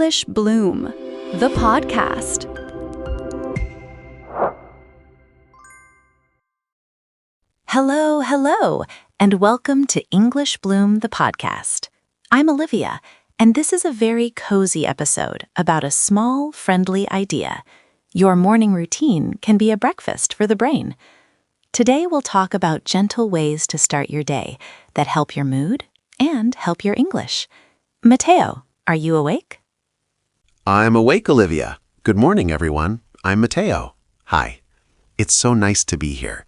English Bloom, the podcast. Hello, and welcome to English Bloom, the podcast. I'm Olivia, and this is a very cozy episode about a small, friendly idea. Your morning routine can be a breakfast for the brain. Today we'll talk about gentle ways to start your day that help your mood and help your English. Mateo, are you awake? I'm awake, Olivia. Good morning, everyone. I'm Mateo. Hi. It's so nice to be here.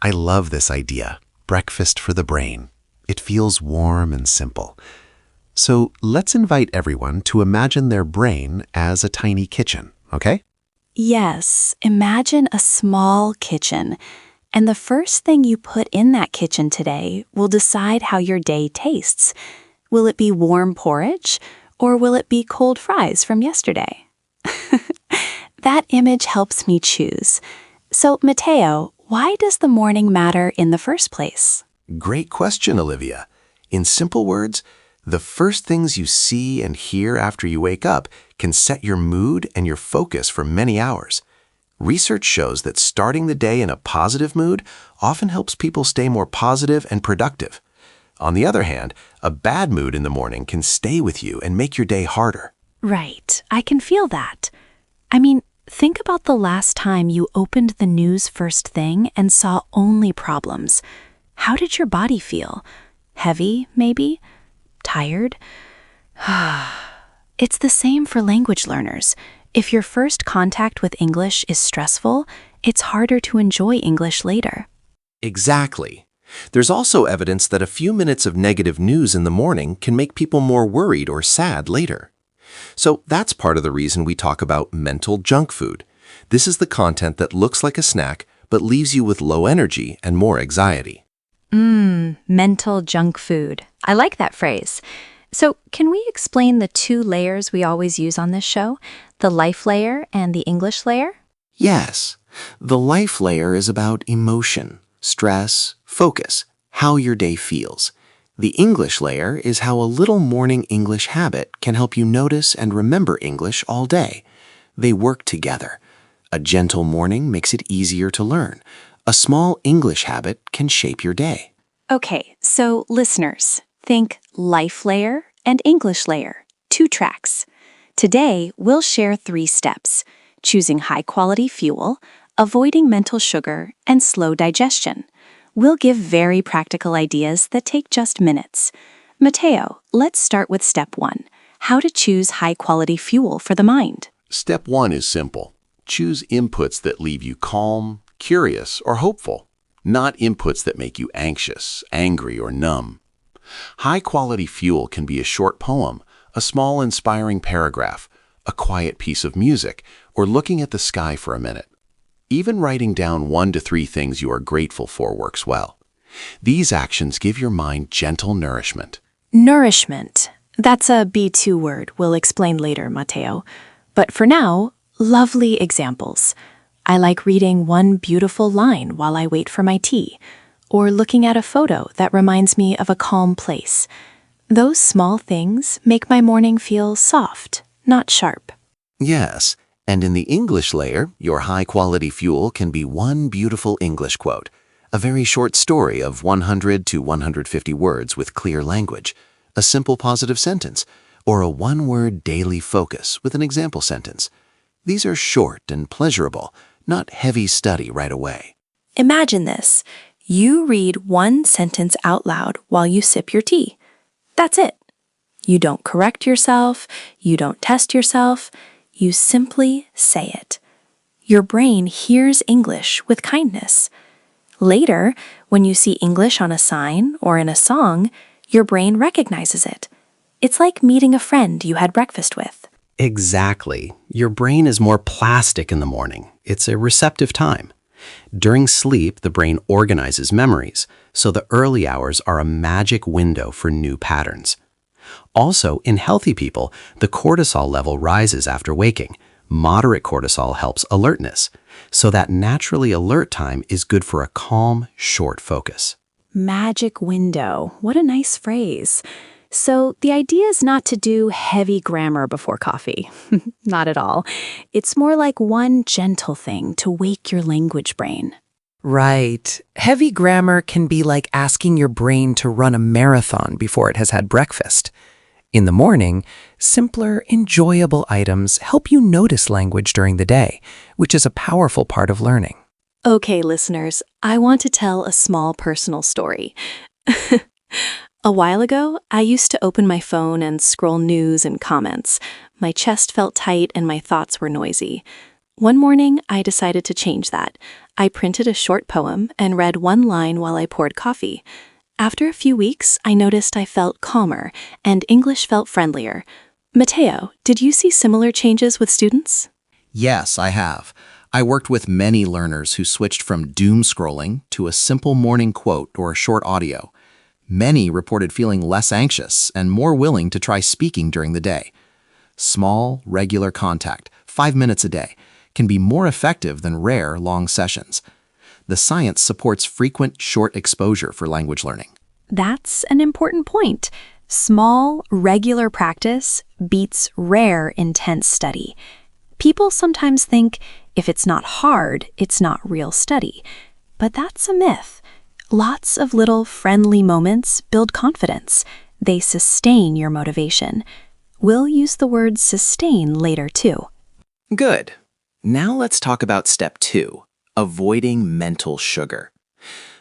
I love this idea, breakfast for the brain. It feels warm and simple. So let's invite everyone to imagine their brain as a tiny kitchen, okay? Yes, imagine a small kitchen. And the first thing you put in that kitchen today will decide how your day tastes. Will it be warm porridge, or will it be cold fries from yesterday? That image helps me choose. So, Mateo, why does the morning matter in the first place? Great question, Olivia. In simple words, the first things you see and hear after you wake up can set your mood and your focus for many hours. Research shows that starting the day in a positive mood often helps people stay more positive and productive. On the other hand, a bad mood in the morning can stay with you and make your day harder. Right, I can feel that. I mean, think about the last time you opened the news first thing and saw only problems. How did your body feel? Heavy, maybe? Tired? It's the same for language learners. If your first contact with English is stressful, it's harder to enjoy English later. Exactly. There's also evidence that a few minutes of negative news in the morning can make people more worried or sad later. So that's part of the reason we talk about mental junk food. This is the content that looks like a snack but leaves you with low energy and more anxiety. Mental junk food. I like that phrase. So can we explain the two layers we always use on this show? The life layer and the English layer? Yes, the life layer is about emotion, stress, focus, how your day feels. The English layer is how a little morning English habit can help you notice and remember English all day. They work together. A gentle morning makes it easier to learn. A small English habit can shape your day. Okay, so listeners, think life layer and English layer, 2 tracks. Today, we'll share 3 steps: choosing high-quality fuel, avoiding mental sugar, and slow digestion. We'll give very practical ideas that take just minutes. Mateo, let's start with step 1, how to choose high-quality fuel for the mind. Step 1 is simple. Choose inputs that leave you calm, curious, or hopeful, not inputs that make you anxious, angry, or numb. High-quality fuel can be a short poem, a small inspiring paragraph, a quiet piece of music, or looking at the sky for a minute. Even writing down 1 to 3 things you are grateful for works well. These actions give your mind gentle nourishment. Nourishment. That's a B2 word we'll explain later, Mateo. But for now, lovely examples. I like reading one beautiful line while I wait for my tea, or looking at a photo that reminds me of a calm place. Those small things make my morning feel soft, not sharp. Yes, and in the English layer, your high-quality fuel can be one beautiful English quote, a very short story of 100 to 150 words with clear language, a simple positive sentence, or a one-word daily focus with an example sentence. These are short and pleasurable, not heavy study right away. Imagine this. You read one sentence out loud while you sip your tea. That's it. You don't correct yourself. You don't test yourself. You simply say it. Your brain hears English with kindness. Later, when you see English on a sign or in a song, your brain recognizes it. It's like meeting a friend you had breakfast with. Exactly. Your brain is more plastic in the morning. It's a receptive time. During sleep, the brain organizes memories, so the early hours are a magic window for new patterns. Also, in healthy people, the cortisol level rises after waking. Moderate cortisol helps alertness, so that naturally alert time is good for a calm, short focus. Magic window. What a nice phrase. So the idea is not to do heavy grammar before coffee. Not at all. It's more like one gentle thing to wake your language brain. Right. Heavy grammar can be like asking your brain to run a marathon before it has had breakfast. In the morning, simpler, enjoyable items help you notice language during the day, which is a powerful part of learning. Okay, listeners, I want to tell a small personal story. A while ago, I used to open my phone and scroll news and comments. My chest felt tight and my thoughts were noisy. One morning, I decided to change that. I printed a short poem and read one line while I poured coffee. After a few weeks, I noticed I felt calmer and English felt friendlier. Mateo, did you see similar changes with students? Yes, I have. I worked with many learners who switched from doom scrolling to a simple morning quote or a short audio. Many reported feeling less anxious and more willing to try speaking during the day. Small, regular contact, 5 minutes a day, can be more effective than rare, long sessions. The science supports frequent, short exposure for language learning. That's an important point. Small, regular practice beats rare, intense study. People sometimes think if it's not hard, it's not real study. But that's a myth. Lots of little friendly moments build confidence. They sustain your motivation. We'll use the word sustain later too. Good. Now let's talk about step 2, avoiding mental sugar.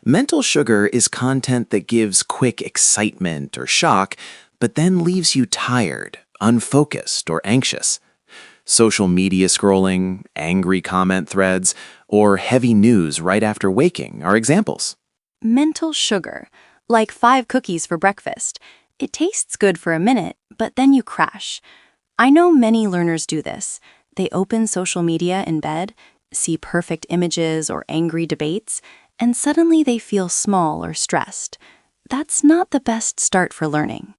Mental sugar is content that gives quick excitement or shock, but then leaves you tired, unfocused, or anxious. Social media scrolling, angry comment threads, or heavy news right after waking are examples. Mental sugar, like 5 cookies for breakfast. It tastes good for a minute, but then you crash. I know many learners do this. They open social media in bed, see perfect images or angry debates, and suddenly they feel small or stressed. That's not the best start for learning.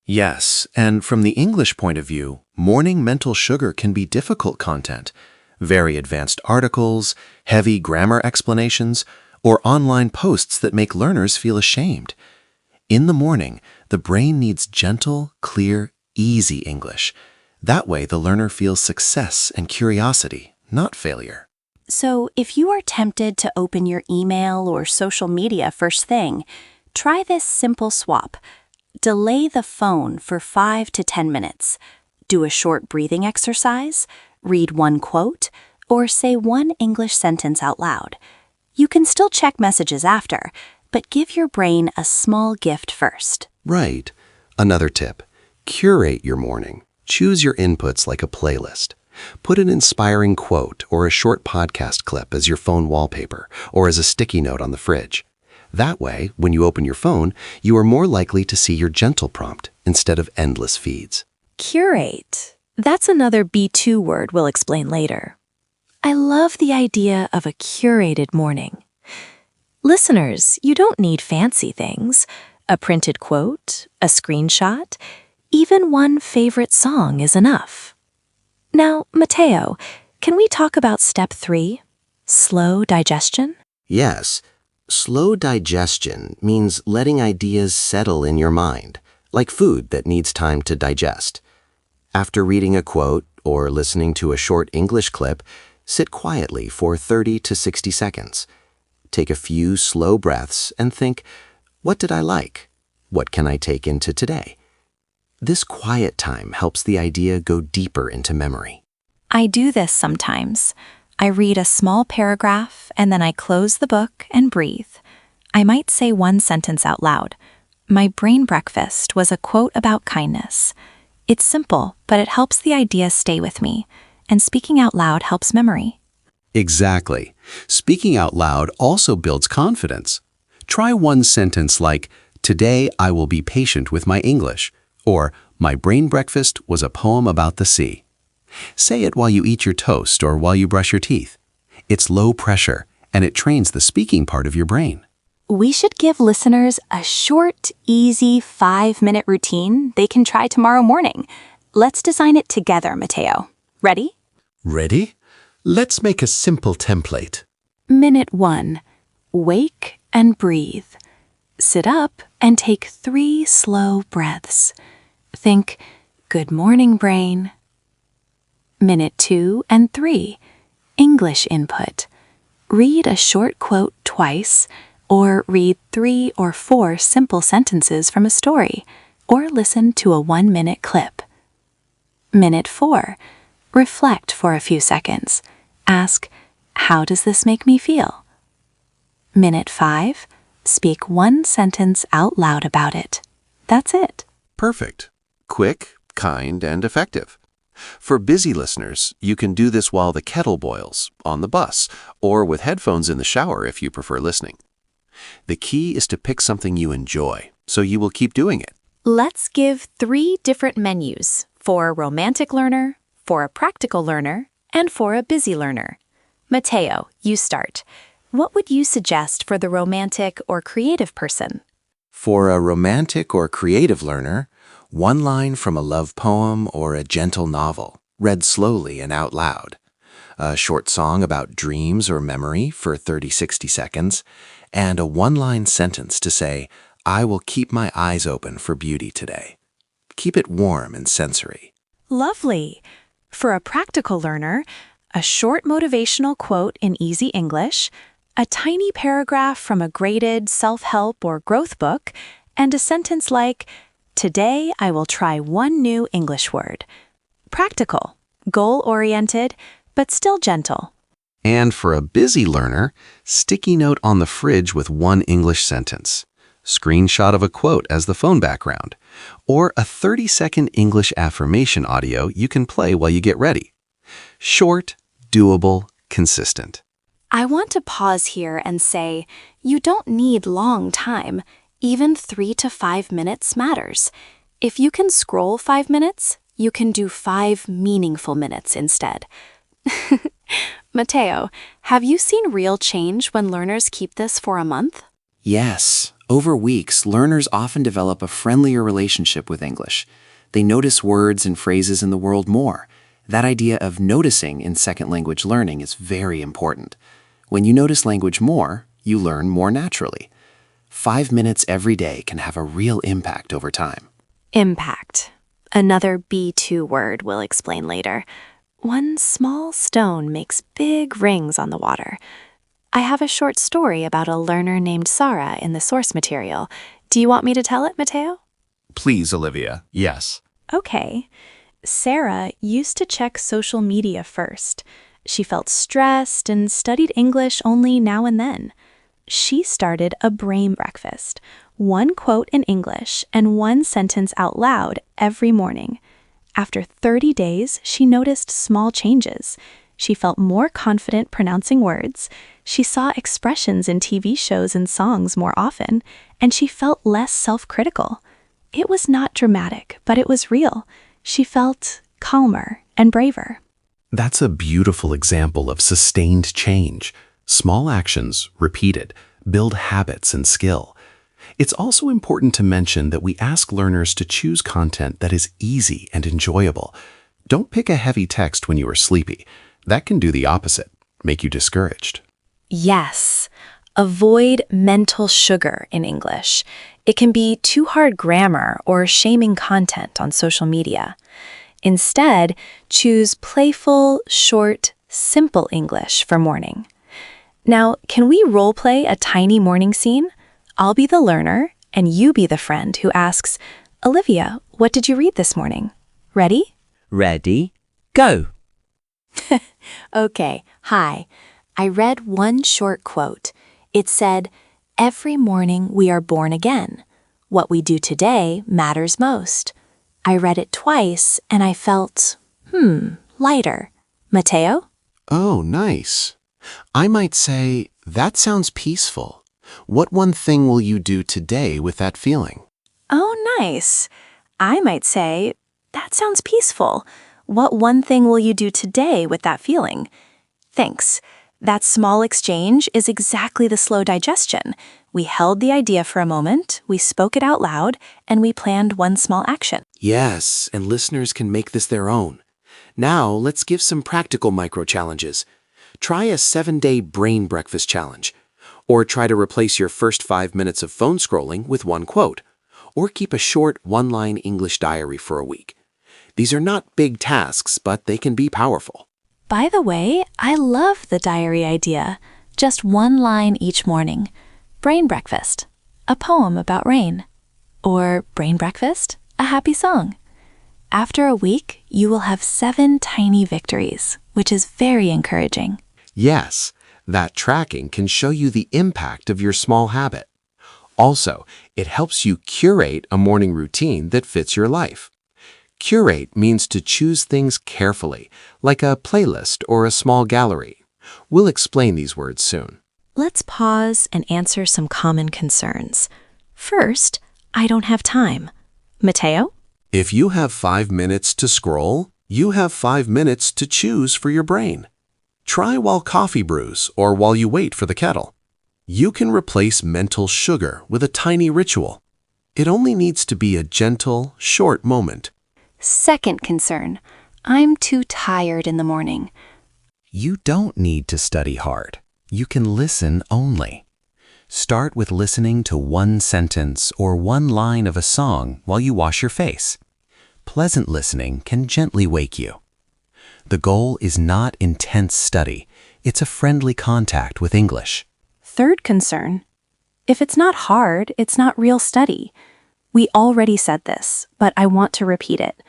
Yes, and from the English point of view, morning mental sugar can be difficult content. Very advanced articles, heavy grammar explanations, or online posts that make learners feel ashamed. In the morning, the brain needs gentle, clear, easy English. That way, the learner feels success and curiosity, not failure. So if you are tempted to open your email or social media first thing, try this simple swap. Delay the phone for 5 to 10 minutes. Do a short breathing exercise, read one quote, or say one English sentence out loud. You can still check messages after, but give your brain a small gift first. Right. Another tip. Curate your morning. Choose your inputs like a playlist. Put an inspiring quote or a short podcast clip as your phone wallpaper or as a sticky note on the fridge. That way, when you open your phone, you are more likely to see your gentle prompt instead of endless feeds. Curate. That's another B2 word we'll explain later. I love the idea of a curated morning. Listeners, you don't need fancy things. A printed quote, a screenshot, even one favorite song is enough. Now, Mateo, can we talk about step 3? Slow digestion? Yes. Slow digestion means letting ideas settle in your mind, like food that needs time to digest. After reading a quote or listening to a short English clip, sit quietly for 30 to 60 seconds. Take a few slow breaths and think, what did I like? What can I take into today? This quiet time helps the idea go deeper into memory. I do this sometimes. I read a small paragraph and then I close the book and breathe. I might say one sentence out loud. My brain breakfast was a quote about kindness. It's simple, but it helps the idea stay with me. And speaking out loud helps memory. Exactly. Speaking out loud also builds confidence. Try one sentence like, "Today I will be patient with my English," or "My brain breakfast was a poem about the sea." Say it while you eat your toast or while you brush your teeth. It's low pressure, and it trains the speaking part of your brain. We should give listeners a short, easy 5-minute routine they can try tomorrow morning. Let's design it together, Mateo. Ready? Ready? Let's make a simple template. Minute 1. Wake and breathe. Sit up and take 3 slow breaths. Think, "Good morning, brain." Minute 2 and 3. English input. Read a short quote twice, or read 3 or 4 simple sentences from a story, or listen to a 1-minute clip. Minute 4. Reflect for a few seconds. Ask, "How does this make me feel?" Minute 5. Speak 1 sentence out loud about it. That's it. Perfect. Quick, kind, and effective. For busy listeners, you can do this while the kettle boils, on the bus, or with headphones in the shower if you prefer listening. The key is to pick something you enjoy, so you will keep doing it. Let's give 3 different menus for a romantic learner, for a practical learner, and for a busy learner. Mateo, you start. What would you suggest for the romantic or creative person? For a romantic or creative learner, 1 line from a love poem or a gentle novel, read slowly and out loud. A short song about dreams or memory for 30-60 seconds, and a 1-line sentence to say, "I will keep my eyes open for beauty today." Keep it warm and sensory. Lovely. For a practical learner, a short motivational quote in easy English, a tiny paragraph from a graded self-help or growth book, and a sentence like, "Today I will try 1 new English word." Practical, goal-oriented, but still gentle. And for a busy learner, sticky note on the fridge with 1 English sentence, screenshot of a quote as the phone background, or a 30-second English affirmation audio you can play while you get ready. Short, doable, consistent. I want to pause here and say, you don't need long time. Even 3 to 5 minutes matters. If you can scroll 5 minutes, you can do 5 meaningful minutes instead. Mateo, have you seen real change when learners keep this for a month? Yes. Over weeks, learners often develop a friendlier relationship with English. They notice words and phrases in the world more. That idea of noticing in second language learning is very important. When you notice language more, you learn more naturally. 5 minutes every day can have a real impact over time. Impact. Another B2 word we'll explain later. 1 small stone makes big rings on the water. I have a short story about a learner named Sarah in the source material. Do you want me to tell it, Mateo? Please, Olivia. Yes. Okay. Sarah used to check social media first. She felt stressed and studied English only now and then. She started a brain breakfast, 1 quote in English and 1 sentence out loud every morning. After 30 days, she noticed small changes. She felt more confident pronouncing words, she saw expressions in TV shows and songs more often, and she felt less self-critical. It was not dramatic, but it was real. She felt calmer and braver. That's a beautiful example of sustained change. Small actions, repeated, build habits and skill. It's also important to mention that we ask learners to choose content that is easy and enjoyable. Don't pick a heavy text when you are sleepy. That can do the opposite, make you discouraged. Yes. Avoid mental sugar in English. It can be too hard grammar or shaming content on social media. Instead, choose playful, short, simple English for morning. Now, can we role-play a tiny morning scene? I'll be the learner, and you be the friend who asks, "Olivia, what did you read this morning?" Ready? Ready, go. Okay, hi. I read 1 short quote. It said, "Every morning we are born again. What we do today matters most." I read it twice and I felt, lighter. Mateo? Oh, nice. I might say, that sounds peaceful. What one thing will you do today with that feeling? Oh, nice. I might say, that sounds peaceful. What one thing will you do today with that feeling? Thanks. That small exchange is exactly the slow digestion. We held the idea for a moment, we spoke it out loud, and we planned 1 small action. Yes, and listeners can make this their own. Now, let's give some practical micro-challenges. Try a 7-day brain breakfast challenge. Or try to replace your first 5 minutes of phone scrolling with one quote. Or keep a short one-line English diary for a week. These are not big tasks, but they can be powerful. By the way, I love the diary idea. Just one line each morning. Brain breakfast, a poem about rain. Or brain breakfast, a happy song. After a week, you will have 7 tiny victories, which is very encouraging. Yes, that tracking can show you the impact of your small habit. Also, it helps you curate a morning routine that fits your life. Curate means to choose things carefully, like a playlist or a small gallery. We'll explain these words soon. Let's pause and answer some common concerns. First, I don't have time. Mateo? If you have 5 minutes to scroll, you have 5 minutes to choose for your brain. Try while coffee brews or while you wait for the kettle. You can replace mental sugar with a tiny ritual. It only needs to be a gentle, short moment. Second concern, I'm too tired in the morning. You don't need to study hard. You can listen only. Start with listening to one sentence or one line of a song while you wash your face. Pleasant listening can gently wake you. The goal is not intense study. It's a friendly contact with English. Third concern, if it's not hard, it's not real study. We already said this, but I want to repeat it.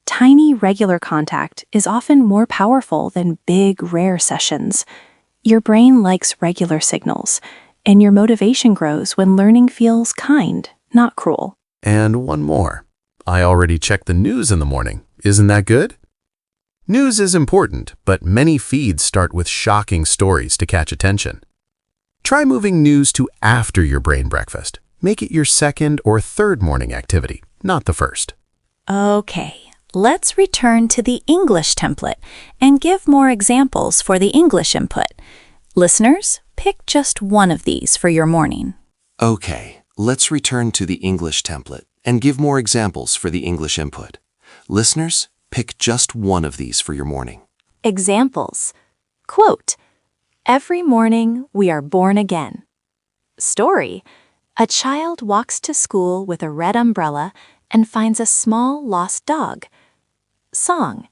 Tiny, regular contact is often more powerful than big, rare sessions. Your brain likes regular signals, and your motivation grows when learning feels kind, not cruel. And one more. I already checked the news in the morning. Isn't that good? News is important, but many feeds start with shocking stories to catch attention. Try moving news to after your brain breakfast. Make it your second or third morning activity, not the first. Okay, let's return to the English template and give more examples for the English input. Listeners, pick just one of these for your morning. Okay, let's return to the English template and give more examples for the English input. Listeners, pick just one of these for your morning. Examples. Quote, every morning we are born again. Story. A child walks to school with a red umbrella and finds a small lost dog. Song.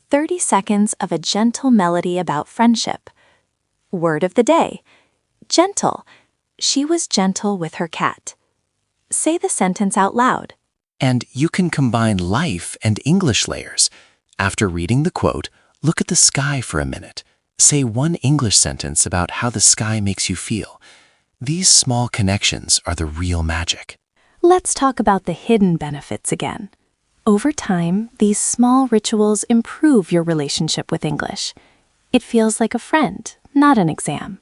30 seconds of a gentle melody about friendship. Word of the day. Gentle. She was gentle with her cat. Say the sentence out loud. And you can combine life and English layers. After reading the quote, look at the sky for a minute. Say one English sentence about how the sky makes you feel. These small connections are the real magic. Let's talk about the hidden benefits again. Over time, these small rituals improve your relationship with English. It feels like a friend, not an exam.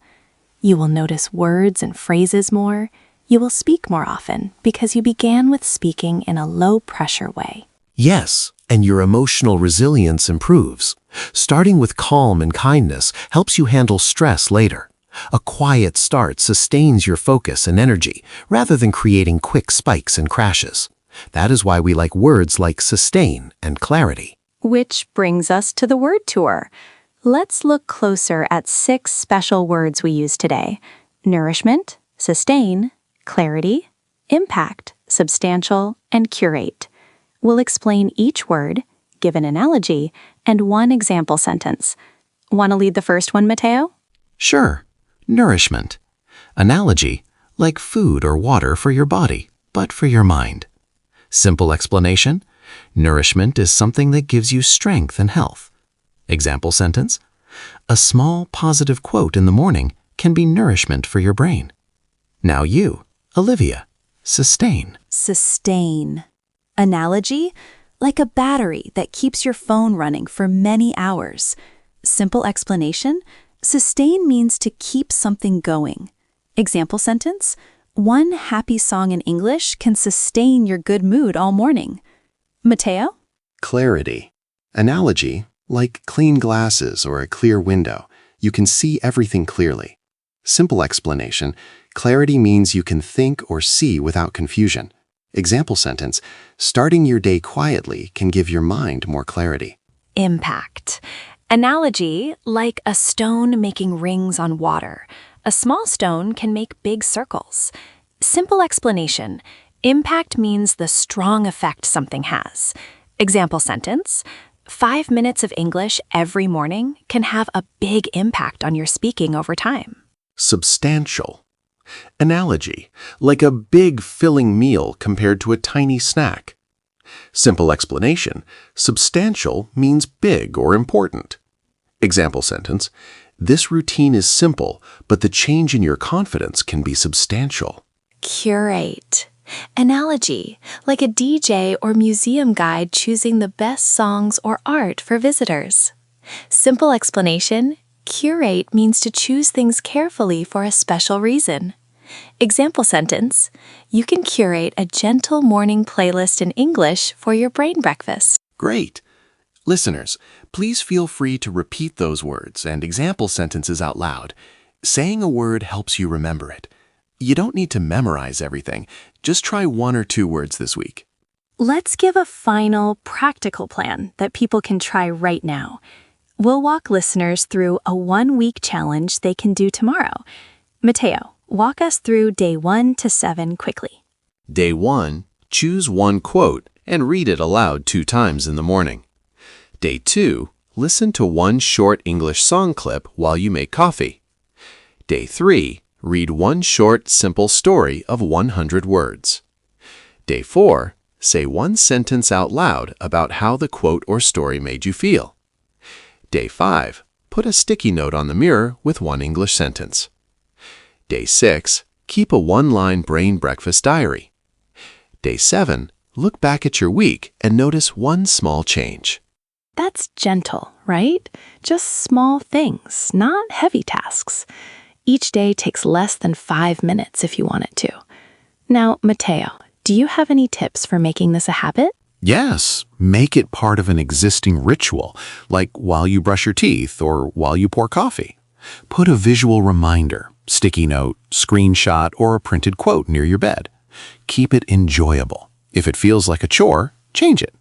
You will notice words and phrases more. You will speak more often because you began with speaking in a low-pressure way. Yes, and your emotional resilience improves. Starting with calm and kindness helps you handle stress later. A quiet start sustains your focus and energy rather than creating quick spikes and crashes. That is why we like words like sustain and clarity. Which brings us to the word tour. Let's look closer at 6 special words we use today. Nourishment, sustain, clarity, impact, substantial, and curate. We'll explain each word, give an analogy, and one example sentence. Want to lead the first one, Mateo? Sure. Nourishment. Analogy, like food or water for your body, but for your mind. Simple explanation. Nourishment is something that gives you strength and health. Example sentence. A small positive quote in the morning can be nourishment for your brain. Now you, Olivia, sustain. Sustain. Analogy, like a battery that keeps your phone running for many hours. Simple explanation, sustain means to keep something going. Example sentence, one happy song in English can sustain your good mood all morning. Mateo? Clarity. Analogy, like clean glasses or a clear window. You can see everything clearly. Simple explanation, clarity means you can think or see without confusion. Example sentence, starting your day quietly can give your mind more clarity. Impact. Analogy, like a stone making rings on water. A small stone can make big circles. Simple explanation. Impact means the strong effect something has. Example sentence. 5 minutes of English every morning can have a big impact on your speaking over time. Substantial. Analogy, like a big filling meal compared to a tiny snack. Simple explanation, substantial means big or important. Example sentence, this routine is simple, but the change in your confidence can be substantial. Curate. Analogy, like a DJ or museum guide choosing the best songs or art for visitors. Simple explanation, curate means to choose things carefully for a special reason. Example sentence, you can curate a gentle morning playlist in English for your brain breakfast. Great! Listeners, please feel free to repeat those words and example sentences out loud. Saying a word helps you remember it. You don't need to memorize everything. Just try 1 or 2 words this week. Let's give a final, practical plan that people can try right now. We'll walk listeners through a 1-week challenge they can do tomorrow. Mateo, walk us through day 1 to 7 quickly. Day 1, choose 1 quote and read it aloud 2 times in the morning. Day 2, listen to 1 short English song clip while you make coffee. Day 3, read 1 short, simple story of 100 words. Day 4, say 1 sentence out loud about how the quote or story made you feel. Day 5, put a sticky note on the mirror with 1 English sentence. Day 6, keep a 1-line brain breakfast diary. Day 7, look back at your week and notice 1 small change. That's gentle, right? Just small things, not heavy tasks. Each day takes less than 5 minutes if you want it to. Now, Mateo, do you have any tips for making this a habit? Yes, make it part of an existing ritual, like while you brush your teeth or while you pour coffee. Put a visual reminder, sticky note, screenshot, or a printed quote near your bed. Keep it enjoyable. If it feels like a chore, change it.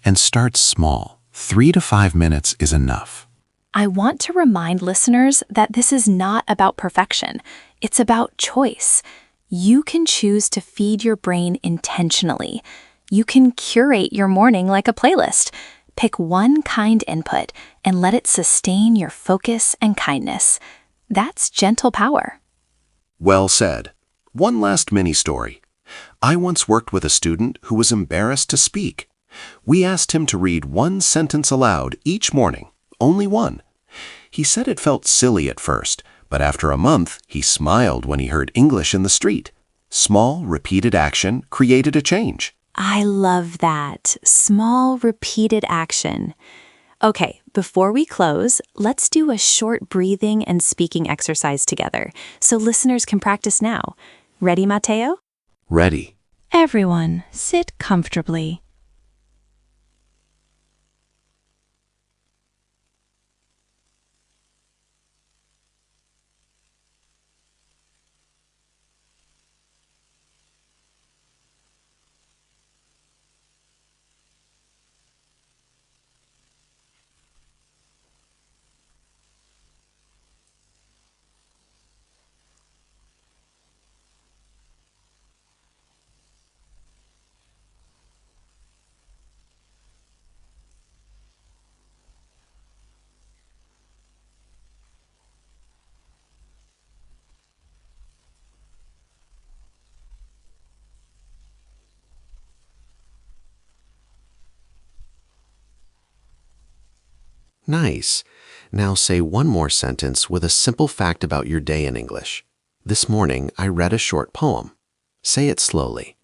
And start small. 3 to 5 minutes is enough. I want to remind listeners that this is not about perfection. It's about choice. You can choose to feed your brain intentionally. You can curate your morning like a playlist. Pick 1 kind input and let it sustain your focus and kindness. That's gentle power. Well said. 1 last mini story. I once worked with a student who was embarrassed to speak. We asked him to read 1 sentence aloud each morning, only 1. He said it felt silly at first, but after a month, he smiled when he heard English in the street. Small, repeated action created a change. I love that. Small, repeated action. Okay, before we close, let's do a short breathing and speaking exercise together so listeners can practice now. Ready, Mateo? Ready. Everyone, sit comfortably. Nice. Now say 1 more sentence with a simple fact about your day in English. This morning, I read a short poem. Say it slowly.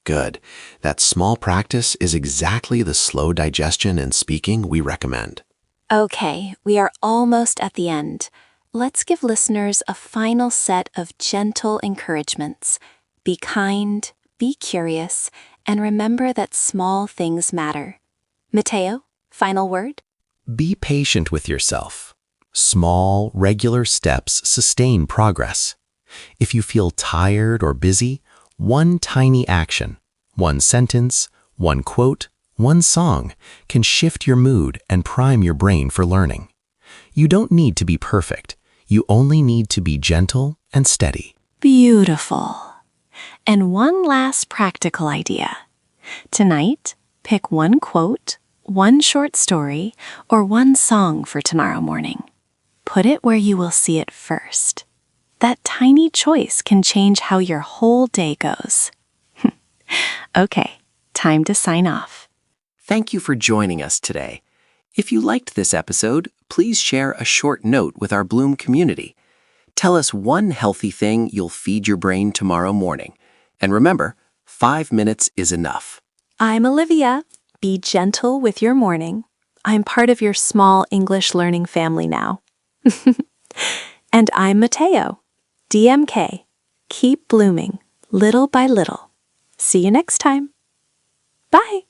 Good. That small practice is exactly the slow digestion and speaking we recommend. Okay, we are almost at the end. Let's give listeners a final set of gentle encouragements. Be kind, be curious, and remember that small things matter. Mateo, final word? Be patient with yourself. Small, regular steps sustain progress. If you feel tired or busy, 1 tiny action, 1 sentence, 1 quote, 1 song can shift your mood and prime your brain for learning. You don't need to be perfect. You only need to be gentle and steady. Beautiful. And one last practical idea. Tonight, pick one quote, one short story, or one song for tomorrow morning. Put it where you will see it first. That tiny choice can change how your whole day goes. Okay, time to sign off. Thank you for joining us today. If you liked this episode, please share a short note with our Bloom community. Tell us one healthy thing you'll feed your brain tomorrow morning. And remember, 5 minutes is enough. I'm Olivia. Be gentle with your morning. I'm part of your small English learning family now. And I'm Mateo. DMK. Keep blooming, little by little. See you next time. Bye.